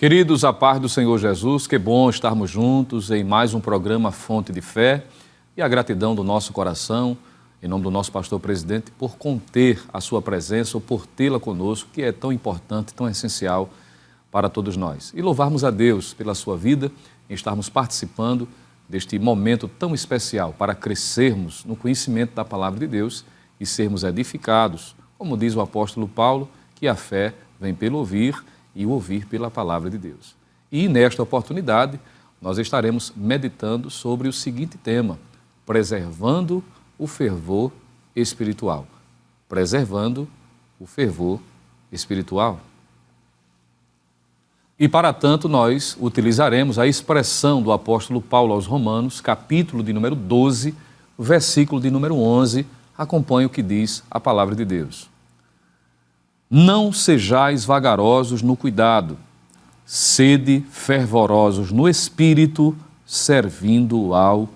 Queridos, a paz do Senhor Jesus, que bom estarmos juntos em mais um programa Fonte de Fé e a gratidão do nosso coração, em nome do nosso pastor presidente, por conter a sua presença ou por tê-la conosco, que é tão importante, tão essencial para todos nós. E louvarmos a Deus pela sua vida, em estarmos participando deste momento tão especial para crescermos no conhecimento da palavra de Deus e sermos edificados, como diz o apóstolo Paulo, que a fé vem pelo ouvir e o ouvir pela palavra de Deus. E nesta oportunidade, nós estaremos meditando sobre o seguinte tema: preservando o fervor espiritual. Preservando o fervor espiritual. E para tanto, nós utilizaremos a expressão do apóstolo Paulo aos Romanos, capítulo de número 12, versículo de número 11, acompanhe o que diz a palavra de Deus. Não sejais vagarosos no cuidado, sede fervorosos no espírito, servindo ao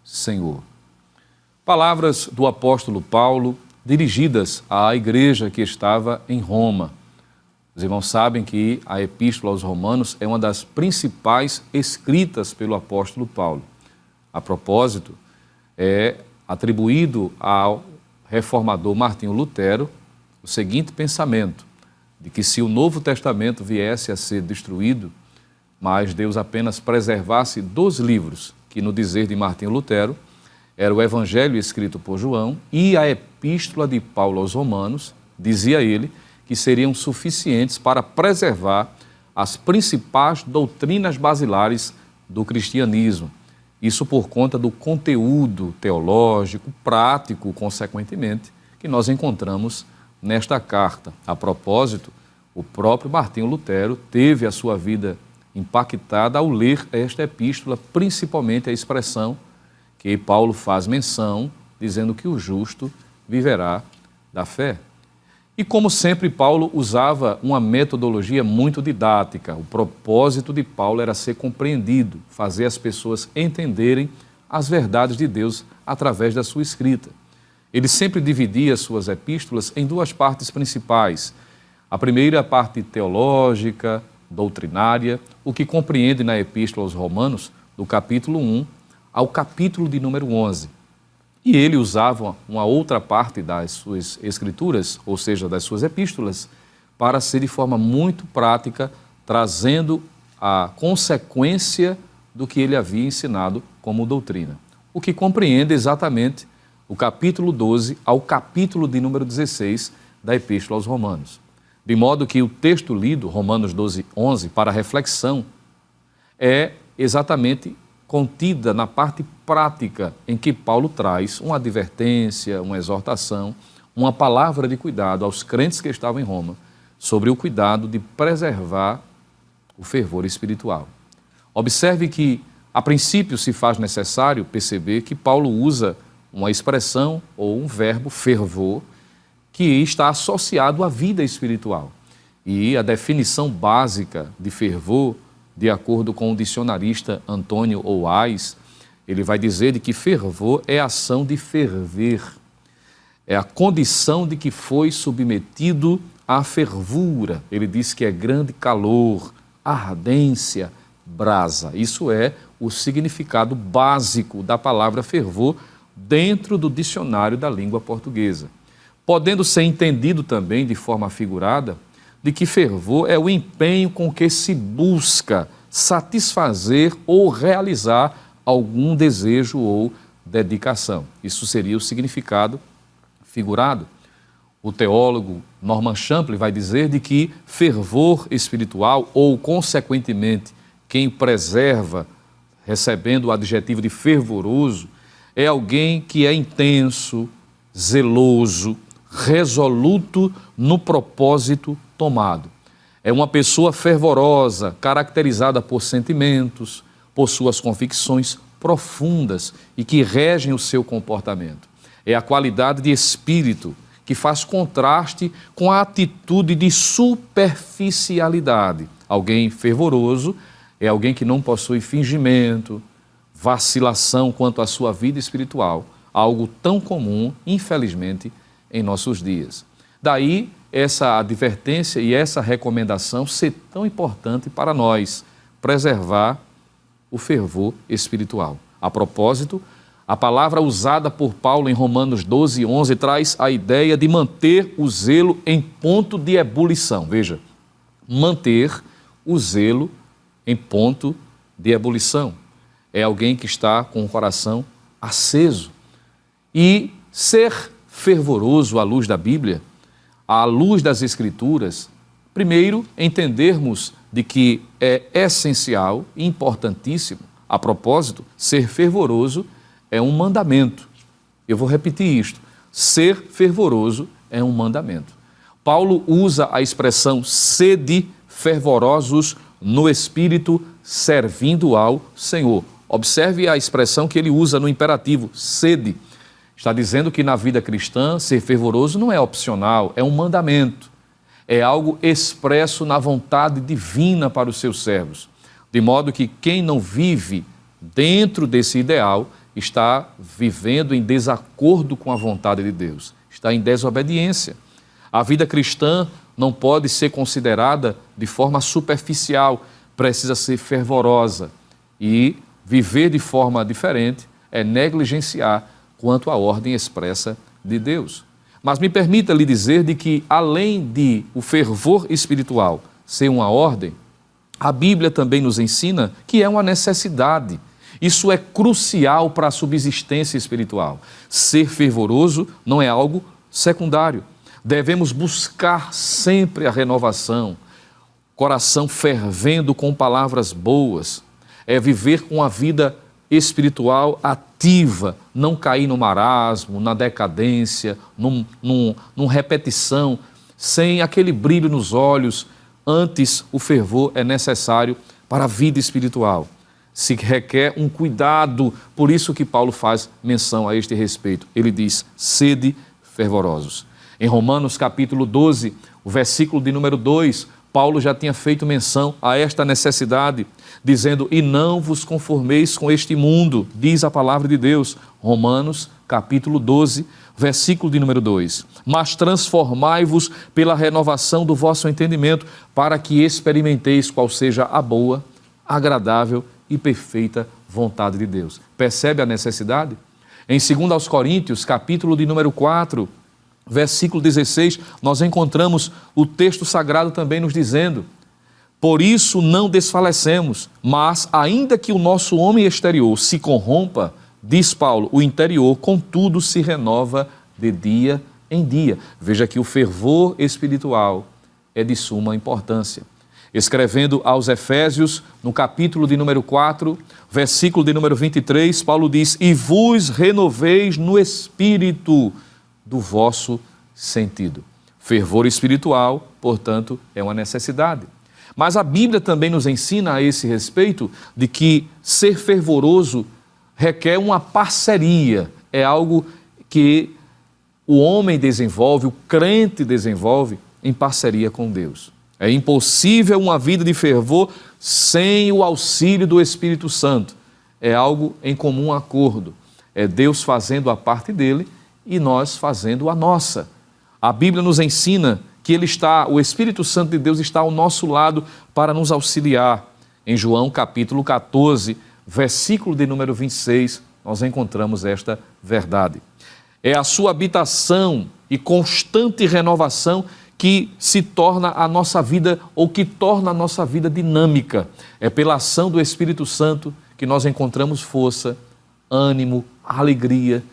Senhor. Palavras do apóstolo Paulo dirigidas à igreja que estava em Roma. Os irmãos sabem que a Epístola aos Romanos é uma das principais escritas pelo apóstolo Paulo. A propósito, é atribuído ao reformador Martinho Lutero o seguinte pensamento, de que se o Novo Testamento viesse a ser destruído, mas Deus apenas preservasse 2 livros, que no dizer de Martinho Lutero, era o Evangelho escrito por João e a Epístola de Paulo aos Romanos, dizia ele, que seriam suficientes para preservar as principais doutrinas basilares do cristianismo. Isso por conta do conteúdo teológico, prático, consequentemente, que nós encontramos nesta carta. A propósito, o próprio Martinho Lutero teve a sua vida impactada ao ler esta epístola, principalmente a expressão que Paulo faz menção, dizendo que o justo viverá da fé. E como sempre, Paulo usava uma metodologia muito didática. O propósito de Paulo era ser compreendido, fazer as pessoas entenderem as verdades de Deus através da sua escrita. Ele sempre dividia suas epístolas em 2 partes principais. A primeira, a parte teológica, doutrinária, o que compreende na Epístola aos Romanos, do capítulo 1 ao capítulo de número 11. E ele usava uma outra parte das suas escrituras, ou seja, das suas epístolas, para ser de forma muito prática, trazendo a consequência do que ele havia ensinado como doutrina. O que compreende exatamente o capítulo 12 ao capítulo de número 16 da Epístola aos Romanos. De modo que o texto lido, Romanos 12, 11, para reflexão, é exatamente contida na parte prática em que Paulo traz uma advertência, uma exortação, uma palavra de cuidado aos crentes que estavam em Roma sobre o cuidado de preservar o fervor espiritual. Observe que, a princípio, se faz necessário perceber que Paulo usa uma expressão ou um verbo, fervor, que está associado à vida espiritual. E a definição básica de fervor, de acordo com o dicionarista Antônio Oais, ele vai dizer de que fervor é a ação de ferver, é a condição de que foi submetido à fervura. Ele diz que é grande calor, ardência, brasa. Isso é o significado básico da palavra fervor dentro do dicionário da língua portuguesa. Podendo ser entendido também de forma figurada, de que fervor é o empenho com que se busca satisfazer ou realizar algum desejo ou dedicação. Isso seria o significado figurado. O teólogo Norman Champlin vai dizer de que fervor espiritual, ou consequentemente quem preserva, recebendo o adjetivo de fervoroso, é alguém que é intenso, zeloso, resoluto no propósito tomado. É uma pessoa fervorosa, caracterizada por sentimentos, por suas convicções profundas e que regem o seu comportamento. É a qualidade de espírito que faz contraste com a atitude de superficialidade. Alguém fervoroso é alguém que não possui fingimento, vacilação quanto à sua vida espiritual, algo tão comum, infelizmente, em nossos dias. Daí essa advertência e essa recomendação ser tão importante para nós, preservar o fervor espiritual. A propósito, a palavra usada por Paulo em Romanos 12, 11 traz a ideia de manter o zelo em ponto de ebulição. Veja, manter o zelo em ponto de ebulição. É alguém que está com o coração aceso. E ser fervoroso à luz da Bíblia, à luz das Escrituras, primeiro, entendermos de que é essencial e importantíssimo. A propósito, ser fervoroso é um mandamento. Eu vou repetir isto. Ser fervoroso é um mandamento. Paulo usa a expressão sede fervorosos no Espírito, servindo ao Senhor. Observe a expressão que ele usa no imperativo, sede. Está dizendo que na vida cristã, ser fervoroso não é opcional, é um mandamento. É algo expresso na vontade divina para os seus servos. De modo que quem não vive dentro desse ideal está vivendo em desacordo com a vontade de Deus, está em desobediência. A vida cristã não pode ser considerada de forma superficial, precisa ser fervorosa. E viver de forma diferente é negligenciar quanto à ordem expressa de Deus. Mas me permita lhe dizer de que, além de o fervor espiritual ser uma ordem, a Bíblia também nos ensina que é uma necessidade. Isso é crucial para a subsistência espiritual. Ser fervoroso não é algo secundário. Devemos buscar sempre a renovação, coração fervendo com palavras boas. É viver com a vida espiritual ativa, não cair no marasmo, na decadência, numa repetição, sem aquele brilho nos olhos. Antes, o fervor é necessário para a vida espiritual. Se requer um cuidado, por isso que Paulo faz menção a este respeito. Ele diz, sede fervorosos. Em Romanos capítulo 12, o versículo de número 2, Paulo já tinha feito menção a esta necessidade, dizendo, e não vos conformeis com este mundo, diz a palavra de Deus. Romanos capítulo 12, versículo de número 2. Mas transformai-vos pela renovação do vosso entendimento, para que experimenteis qual seja a boa, agradável e perfeita vontade de Deus. Percebe a necessidade? Em 2 Coríntios, capítulo de número 4, versículo 16, nós encontramos o texto sagrado também nos dizendo, por isso não desfalecemos, mas ainda que o nosso homem exterior se corrompa, diz Paulo, o interior, contudo, se renova de dia em dia. Veja que o fervor espiritual é de suma importância. Escrevendo aos Efésios, no capítulo de número 4, versículo de número 23, Paulo diz, e vos renoveis no espírito do vosso sentido. Fervor espiritual, portanto, é uma necessidade. Mas a Bíblia também nos ensina a esse respeito de que ser fervoroso requer uma parceria, é algo que o homem desenvolve, o crente desenvolve em parceria com Deus. É impossível uma vida de fervor sem o auxílio do Espírito Santo. É algo em comum acordo. É Deus fazendo a parte dele e nós fazendo a nossa. A Bíblia nos ensina que o Espírito Santo de Deus está ao nosso lado para nos auxiliar. Em João capítulo 14, versículo de número 26, nós encontramos esta verdade. É a sua habitação e constante renovação que se torna a nossa vida, ou que torna a nossa vida dinâmica. É pela ação do Espírito Santo que nós encontramos força, ânimo, alegria,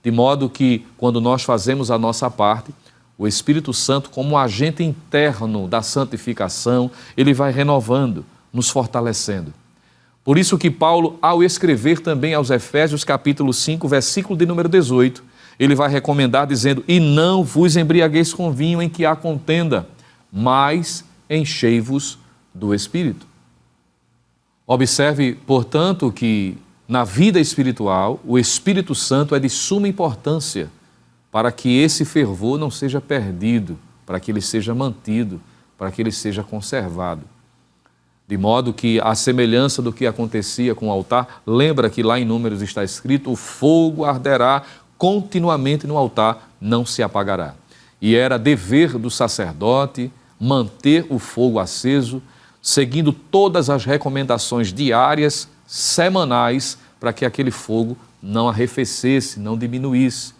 de modo que, quando nós fazemos a nossa parte, o Espírito Santo, como um agente interno da santificação, ele vai renovando, nos fortalecendo. Por isso que Paulo, ao escrever também aos Efésios, capítulo 5, versículo de número 18, ele vai recomendar dizendo, e não vos embriagueis com vinho em que há contenda, mas enchei-vos do Espírito. Observe, portanto, que na vida espiritual, o Espírito Santo é de suma importância para que esse fervor não seja perdido, para que ele seja mantido, para que ele seja conservado. De modo que, à semelhança do que acontecia com o altar, lembra que lá em Números está escrito, o fogo arderá continuamente no altar, não se apagará. e era dever do sacerdote manter o fogo aceso, seguindo todas as recomendações diárias, semanais, para que aquele fogo não arrefecesse, não diminuísse.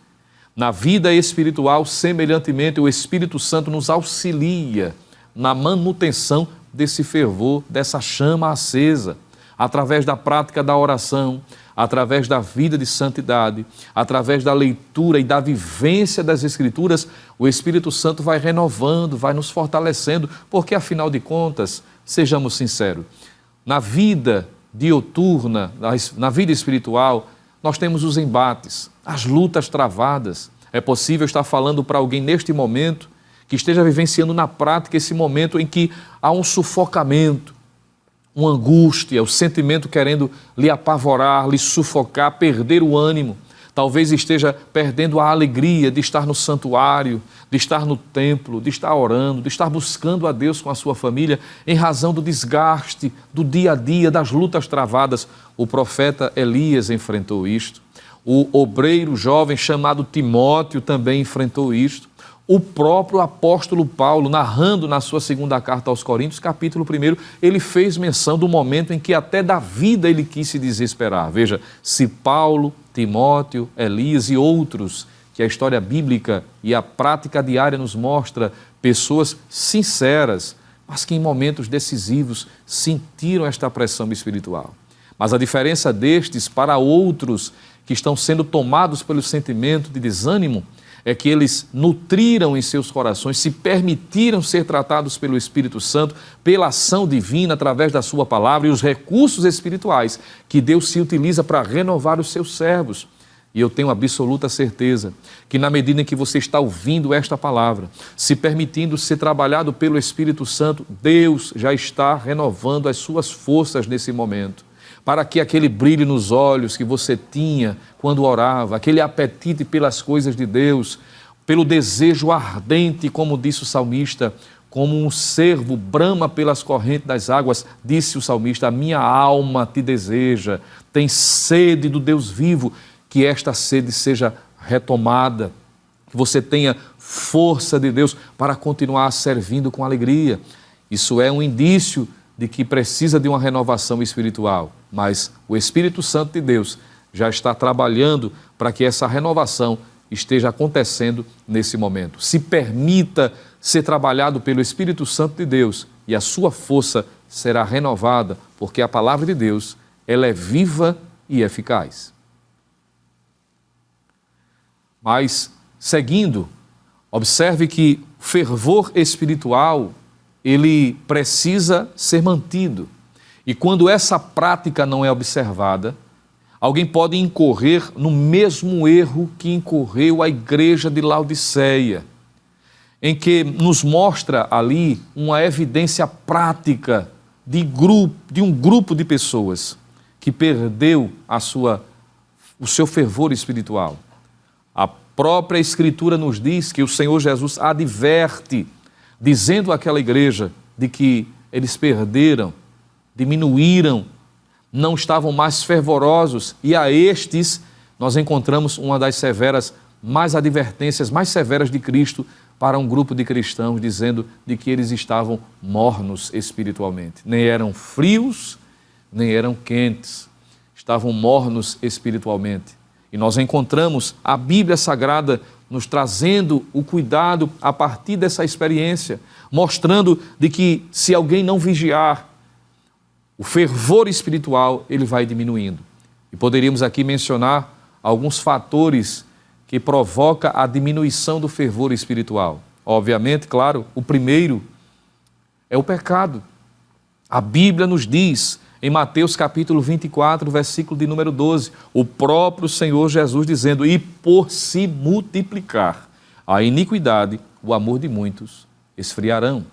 Na vida espiritual, semelhantemente, o Espírito Santo nos auxilia na manutenção desse fervor, dessa chama acesa, através da prática da oração, através da vida de santidade, através da leitura e da vivência das Escrituras, o Espírito Santo vai renovando, vai nos fortalecendo, porque, afinal de contas, sejamos sinceros, na vida dioturna, na vida espiritual, nós temos os embates, as lutas travadas. É possível estar falando para alguém neste momento que esteja vivenciando na prática esse momento em que há um sufocamento, uma angústia, o sentimento querendo lhe apavorar, lhe sufocar, perder o ânimo. Talvez esteja perdendo a alegria de estar no santuário, de estar no templo, de estar orando, de estar buscando a Deus com a sua família, em razão do desgaste, do dia a dia, das lutas travadas. O profeta Elias enfrentou isto. O obreiro jovem chamado Timóteo também enfrentou isto. O próprio apóstolo Paulo, narrando na sua segunda carta aos Coríntios, capítulo 1, ele fez menção do momento em que até da vida ele quis se desesperar. Veja, se Paulo, Timóteo, Elias e outros, que a história bíblica e a prática diária nos mostra, pessoas sinceras, mas que em momentos decisivos sentiram esta pressão espiritual. Mas a diferença destes para outros que estão sendo tomados pelo sentimento de desânimo é que eles nutriram em seus corações, se permitiram ser tratados pelo Espírito Santo, pela ação divina através da sua palavra e os recursos espirituais que Deus se utiliza para renovar os seus servos. E eu tenho absoluta certeza que na medida em que você está ouvindo esta palavra, se permitindo ser trabalhado pelo Espírito Santo, Deus já está renovando as suas forças nesse momento, para que aquele brilho nos olhos que você tinha quando orava, aquele apetite pelas coisas de Deus, pelo desejo ardente, como disse o salmista, como um cervo brama pelas correntes das águas, disse o salmista, a minha alma te deseja, tem sede do Deus vivo, que esta sede seja retomada, que você tenha força de Deus para continuar servindo com alegria. Isso é um indício de que precisa de uma renovação espiritual, mas o Espírito Santo de Deus já está trabalhando para que essa renovação esteja acontecendo nesse momento. Se permita ser trabalhado pelo Espírito Santo de Deus e a sua força será renovada, porque a palavra de Deus, ela é viva e eficaz. Mas, seguindo, observe que fervor espiritual ele precisa ser mantido. E quando essa prática não é observada, alguém pode incorrer no mesmo erro que incorreu a igreja de Laodiceia, em que nos mostra ali uma evidência prática de um grupo de pessoas que perdeu o seu fervor espiritual. A própria Escritura nos diz que o Senhor Jesus adverte, dizendo àquela igreja de que eles perderam, diminuíram, não estavam mais fervorosos, e a estes nós encontramos uma das advertências mais severas de Cristo para um grupo de cristãos, dizendo de que eles estavam mornos espiritualmente. Nem eram frios, nem eram quentes, estavam mornos espiritualmente. E nós encontramos a Bíblia Sagrada nos trazendo o cuidado a partir dessa experiência, mostrando de que se alguém não vigiar, o fervor espiritual ele vai diminuindo. E poderíamos aqui mencionar alguns fatores que provocam a diminuição do fervor espiritual. Obviamente, claro, o primeiro é o pecado. A Bíblia nos diz, em Mateus capítulo 24, versículo de número 12, o próprio Senhor Jesus dizendo, e por se multiplicar a iniquidade, o amor de muitos esfriarão.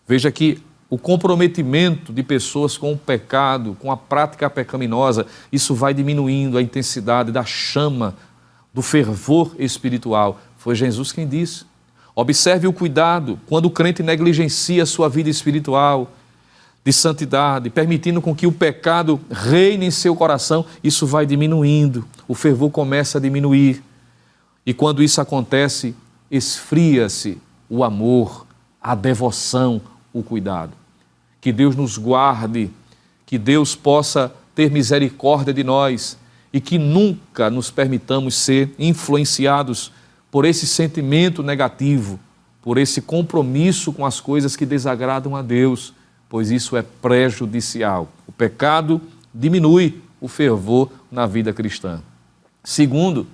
Veja que o comprometimento de pessoas com o pecado, com a prática pecaminosa, isso vai diminuindo a intensidade da chama, do fervor espiritual. Foi Jesus quem disse. Observe o cuidado quando o crente negligencia a sua vida espiritual, de santidade, permitindo com que o pecado reine em seu coração, isso vai diminuindo, o fervor começa a diminuir. E quando isso acontece, esfria-se o amor, a devoção, o cuidado. Que Deus nos guarde, que Deus possa ter misericórdia de nós e que nunca nos permitamos ser influenciados por esse sentimento negativo, por esse compromisso com as coisas que desagradam a Deus, pois isso é prejudicial. O pecado diminui o fervor na vida cristã. Segundo,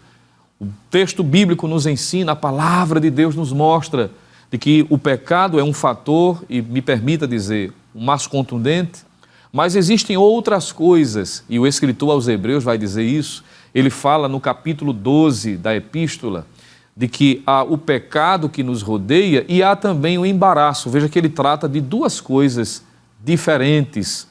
o texto bíblico nos ensina, a palavra de Deus nos mostra de que o pecado é um fator, e me permita dizer, o mais contundente, mas existem outras coisas, e o escritor aos Hebreus vai dizer isso. Ele fala no capítulo 12 da epístola, de que há o pecado que nos rodeia e há também o embaraço. Veja que ele trata de duas coisas diferentes.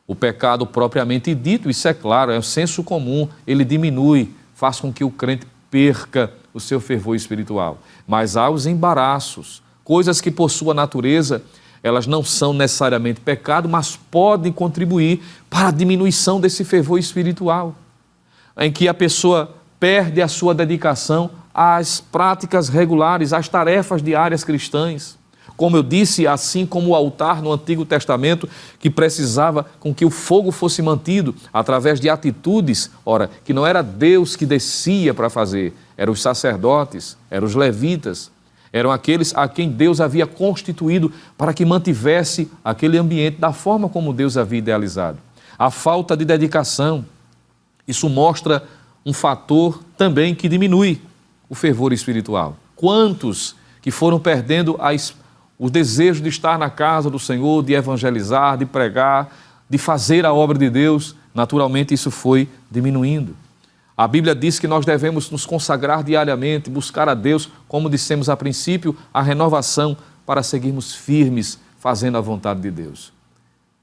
O pecado propriamente dito, isso é claro, é o senso comum, ele diminui, faz com que o crente perca o seu fervor espiritual. Mas há os embaraços, coisas que por sua natureza, elas não são necessariamente pecado, mas podem contribuir para a diminuição desse fervor espiritual, em que a pessoa perde a sua dedicação às práticas regulares, às tarefas diárias cristãs. Como eu disse, assim como o altar no Antigo Testamento, que precisava com que o fogo fosse mantido através de atitudes, ora, que não era Deus que descia para fazer, eram os sacerdotes, eram os levitas, eram aqueles a quem Deus havia constituído para que mantivesse aquele ambiente da forma como Deus havia idealizado. A falta de dedicação, isso mostra um fator também que diminui o fervor espiritual. Quantos que foram perdendo o desejo de estar na casa do Senhor, de evangelizar, de pregar, de fazer a obra de Deus, naturalmente isso foi diminuindo. A Bíblia diz que nós devemos nos consagrar diariamente, buscar a Deus, como dissemos a princípio, a renovação para seguirmos firmes, fazendo a vontade de Deus.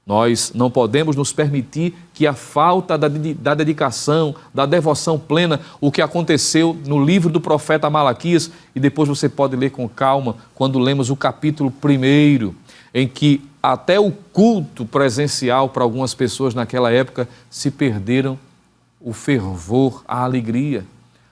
Nós não podemos nos permitir que a falta da dedicação, da devoção plena, o que aconteceu no livro do profeta Malaquias, e depois você pode ler com calma, quando lemos o capítulo 1, em que até o culto presencial para algumas pessoas naquela época se perderam o fervor, a alegria.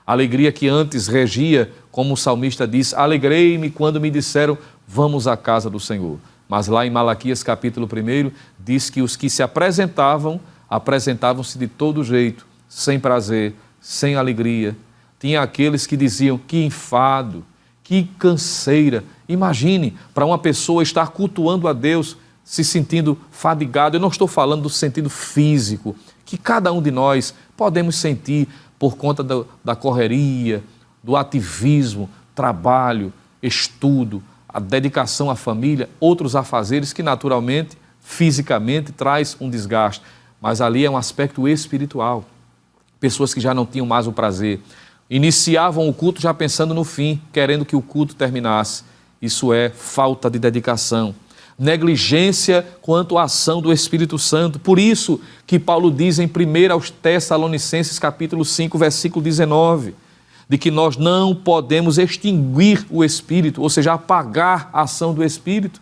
A alegria que antes regia, como o salmista diz, alegrei-me quando me disseram, vamos à casa do Senhor. Mas lá em Malaquias capítulo 1, diz que os que se apresentavam-se de todo jeito, sem prazer, sem alegria. Tinha aqueles que diziam, que enfado, que canseira. Imagine, para uma pessoa estar cultuando a Deus, se sentindo fadigado. Eu não estou falando do sentido físico, que cada um de nós podemos sentir por conta da correria, do ativismo, trabalho, estudo, a dedicação à família, outros afazeres que naturalmente, fisicamente, traz um desgaste. Mas ali é um aspecto espiritual. Pessoas que já não tinham mais o prazer, iniciavam o culto já pensando no fim, querendo que o culto terminasse. Isso é falta de dedicação. Negligência quanto à ação do Espírito Santo. Por isso que Paulo diz em 1 aos Tessalonicenses capítulo 5, versículo 19, de que nós não podemos extinguir o Espírito, ou seja, apagar a ação do Espírito.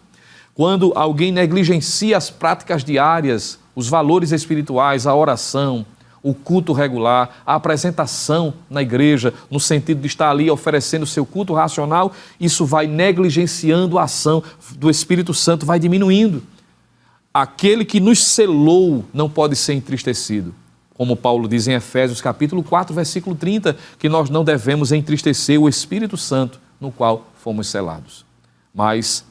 Quando alguém negligencia as práticas diárias, os valores espirituais, a oração, o culto regular, a apresentação na igreja, no sentido de estar ali oferecendo seu culto racional, isso vai negligenciando a ação do Espírito Santo, vai diminuindo. Aquele que nos selou não pode ser entristecido. Como Paulo diz em Efésios capítulo 4, versículo 30, que nós não devemos entristecer o Espírito Santo no qual fomos selados. Mas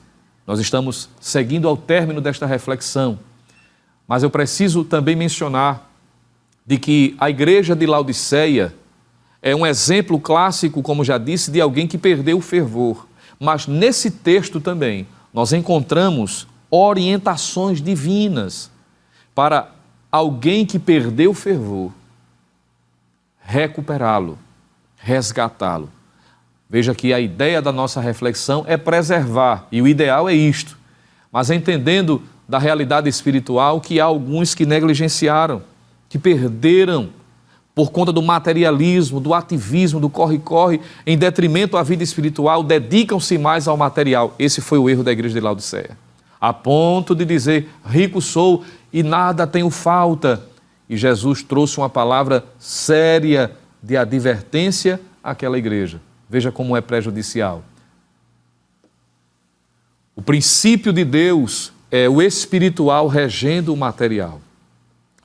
nós estamos seguindo ao término desta reflexão. Mas eu preciso também mencionar de que a igreja de Laodiceia é um exemplo clássico, como já disse, de alguém que perdeu o fervor. Mas nesse texto também nós encontramos orientações divinas para alguém que perdeu o fervor, recuperá-lo, resgatá-lo. Veja que a ideia da nossa reflexão é preservar, e o ideal é isto, mas entendendo da realidade espiritual que há alguns que negligenciaram, que perderam por conta do materialismo, do ativismo, do corre-corre, em detrimento à vida espiritual, dedicam-se mais ao material. Esse foi o erro da igreja de Laodiceia. A ponto de dizer, rico sou e nada tenho falta. E Jesus trouxe uma palavra séria de advertência àquela igreja. Veja como é prejudicial. O princípio de Deus é o espiritual regendo o material.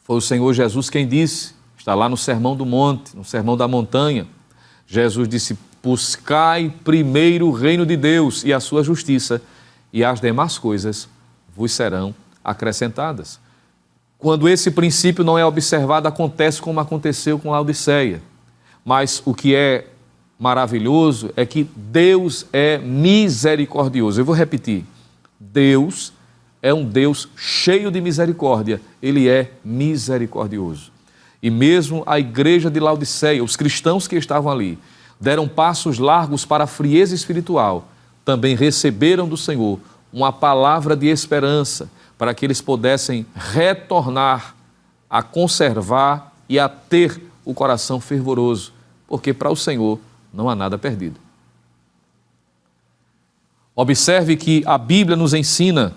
Foi o Senhor Jesus quem disse, está lá no Sermão do Monte, no Sermão da Montanha. Jesus disse: buscai primeiro o reino de Deus e a sua justiça, e as demais coisas vos serão acrescentadas. Quando esse princípio não é observado, acontece como aconteceu com Laodiceia. Mas o que é maravilhoso é que Deus é misericordioso. Eu vou repetir. Deus é um Deus cheio de misericórdia. Ele é misericordioso. E mesmo a igreja de Laodiceia, os cristãos que estavam ali, deram passos largos para a frieza espiritual, também receberam do Senhor uma palavra de esperança para que eles pudessem retornar a conservar e a ter o coração fervoroso, porque para o Senhor não há nada perdido. Observe que a Bíblia nos ensina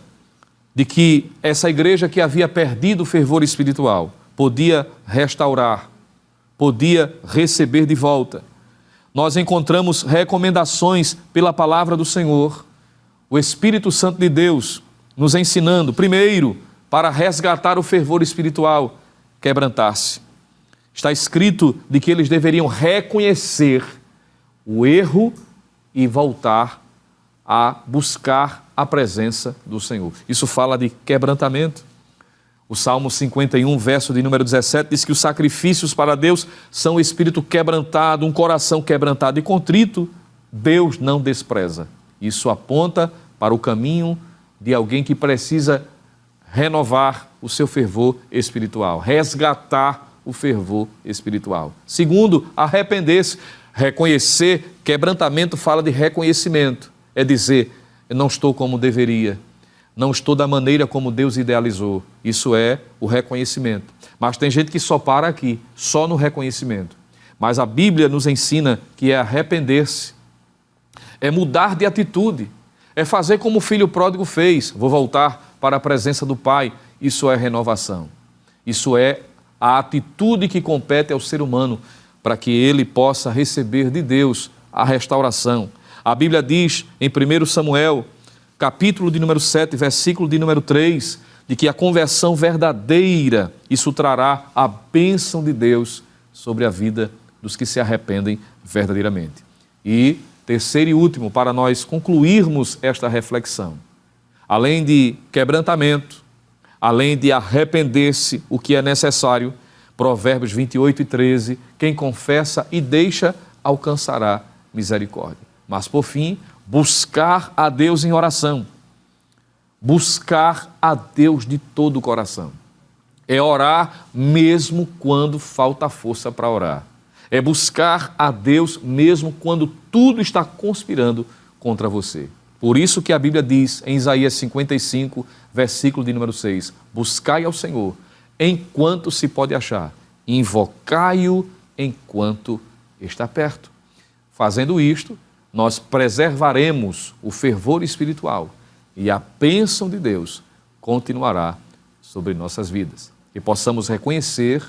de que essa igreja que havia perdido o fervor espiritual podia restaurar, podia receber de volta. Nós encontramos recomendações pela palavra do Senhor, o Espírito Santo de Deus nos ensinando, primeiro, para resgatar o fervor espiritual, quebrantar-se. Está escrito de que eles deveriam reconhecer o erro e voltar a buscar a presença do Senhor. Isso fala de quebrantamento. O Salmo 51, verso de número 17, diz que os sacrifícios para Deus são o espírito quebrantado, um coração quebrantado e contrito, Deus não despreza. Isso aponta para o caminho de alguém que precisa renovar o seu fervor espiritual, resgatar o fervor espiritual. Segundo, arrepender-se. Reconhecer, quebrantamento fala de reconhecimento. É dizer, eu não estou como deveria, não estou da maneira como Deus idealizou. Isso é o reconhecimento. Mas tem gente que só para aqui, só no reconhecimento. Mas a Bíblia nos ensina que é arrepender-se, é mudar de atitude, é fazer como o filho pródigo fez, vou voltar para a presença do Pai. Isso é renovação. Isso é a atitude que compete ao ser humano para que ele possa receber de Deus a restauração. A Bíblia diz em 1 Samuel, capítulo de número 7, versículo de número 3, de que a conversão verdadeira, isso trará a bênção de Deus sobre a vida dos que se arrependem verdadeiramente. E terceiro e último, para nós concluirmos esta reflexão, além de quebrantamento, além de arrepender-se, o que é necessário, Provérbios 28 e 13, quem confessa e deixa alcançará misericórdia. Mas por fim, buscar a Deus em oração. Buscar a Deus de todo o coração. É orar mesmo quando falta força para orar. É buscar a Deus mesmo quando tudo está conspirando contra você. Por isso que a Bíblia diz em Isaías 55, versículo de número 6, buscai ao Senhor enquanto se pode achar, invocai-o enquanto está perto. Fazendo isto, nós preservaremos o fervor espiritual e a bênção de Deus continuará sobre nossas vidas. E possamos reconhecer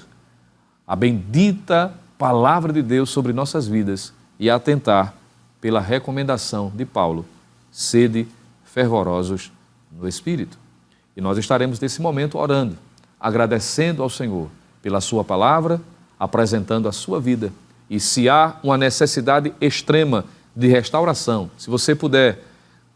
a bendita palavra de Deus sobre nossas vidas e atentar pela recomendação de Paulo, sede fervorosos no Espírito. E nós estaremos nesse momento orando, agradecendo ao Senhor pela sua palavra, apresentando a sua vida. E se há uma necessidade extrema de restauração, se você puder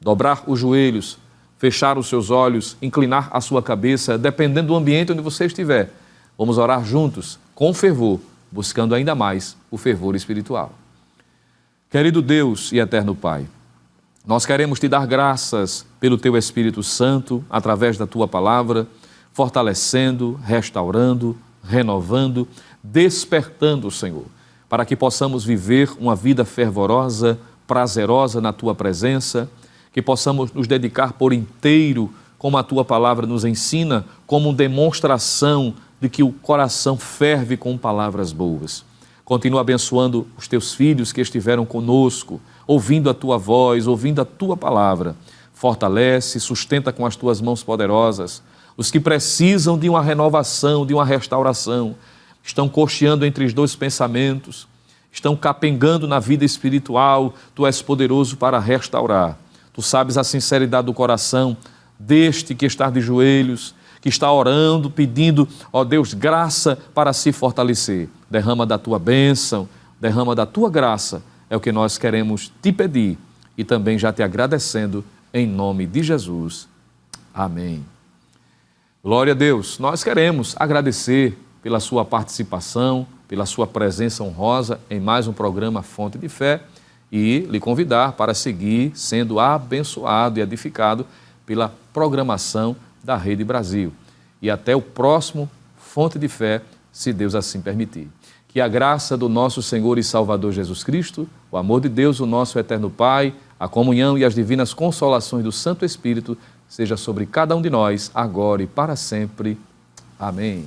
dobrar os joelhos, fechar os seus olhos, inclinar a sua cabeça, dependendo do ambiente onde você estiver, vamos orar juntos, com fervor, buscando ainda mais o fervor espiritual. Querido Deus e eterno Pai, nós queremos te dar graças pelo teu Espírito Santo, através da tua palavra, fortalecendo, restaurando, renovando, despertando, Senhor, para que possamos viver uma vida fervorosa, prazerosa na tua presença, que possamos nos dedicar por inteiro, como a tua palavra nos ensina, como demonstração de que o coração ferve com palavras boas. Continua abençoando os teus filhos que estiveram conosco, ouvindo a tua voz, ouvindo a tua palavra. Fortalece, sustenta com as tuas mãos poderosas. Os que precisam de uma renovação, de uma restauração, estão cocheando entre os dois pensamentos, estão capengando na vida espiritual, tu és poderoso para restaurar. Tu sabes a sinceridade do coração deste que está de joelhos, que está orando, pedindo, ó Deus, graça para se fortalecer. Derrama da tua bênção, derrama da tua graça, é o que nós queremos te pedir e também já te agradecendo em nome de Jesus. Amém. Glória a Deus. Nós queremos agradecer pela sua participação, pela sua presença honrosa em mais um programa Fonte de Fé e lhe convidar para seguir sendo abençoado e edificado pela programação da Rede Brasil. E até o próximo Fonte de Fé, se Deus assim permitir. Que a graça do nosso Senhor e Salvador Jesus Cristo, o amor de Deus, o nosso eterno Pai, a comunhão e as divinas consolações do Santo Espírito seja sobre cada um de nós, agora e para sempre. Amém.